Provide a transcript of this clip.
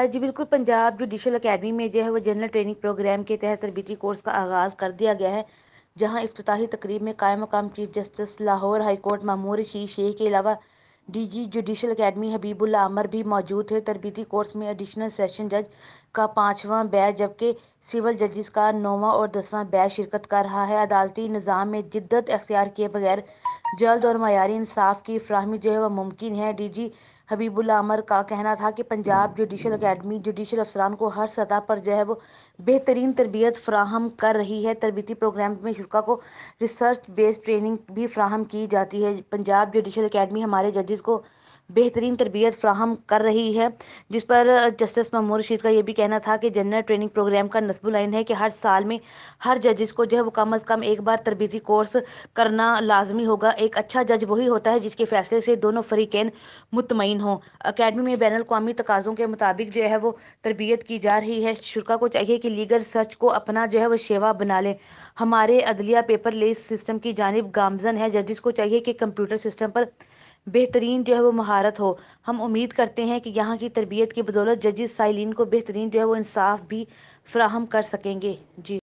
जी बिल्कुल, Punjab judicial academy में जो है वो जनरल ट्रेनिंग प्रोग्राम के तहत तरबीती कोर्स का आगाज़ कर दिया गया है, जहां इफ्तिताही तकरीब में कायम मकाम chief justice Lahore high court Mamoor Rashid Sheikh के अलावा डीजी जुडिशल अकेडमी हबीबुल्ला आमर भी मौजूद थे। तरबीती कोर्स में एडिशनल सेशन जज का 5वां बैच जबकि सिविल जजेस का 9वां और 10वां बैच शिरकत कर रहा है। अदालती निज़ाम में जिद्दत अख्तियार किए बगैर जल्द और मयारी इंसाफ की फराहमी जो है वह मुमकिन है। डीजी हबीबुल्ला आमर का कहना था कि पंजाब जुडिशल अकेडमी जुडिशल अफसरान को हर सतह पर जो है वो बेहतरीन तरबियत फराहम कर रही है। तरबीती प्रोग्राम में शुरा को रिसर्च बेस्ड ट्रेनिंग भी फराहम की जाती है। पंजाब जुडिशल अकेडमी हमारे जजेस को बेहतरीन तरबियत फराहम कर रही है, जिस पर जस्टिस मामूर रशीद का ये भी कहना था कि जनरल ट्रेनिंग प्रोग्राम का नस्बुल आइन है कि हर साल में हर जजेस को जो है वो कम अज़ कम एक बार तरबीती कोर्स करना लाजमी होगा। एक अच्छा जज वही होता है जिसके फैसले से दोनों फरीकैन मुतमईन हों। अकेडमी में बैनुल अक़वामी तकाज़ों के मुताबिक जो है वो तरबियत की जा रही है। शुरा को चाहिए कि लीगल सर्च को अपना जो है वो शेवा बना लें। हमारे अदलिया पेपर लेस सिस्टम की जानिब गामजन है। जजेस को चाहिए कि कंप्यूटर सिस्टम पर बेहतरीन जो है वो महारत हो। हम उम्मीद करते हैं कि यहाँ की तरबियत की बदौलत जजेस साइलिन को बेहतरीन जो है वो इंसाफ भी फराहम कर सकेंगे। जी।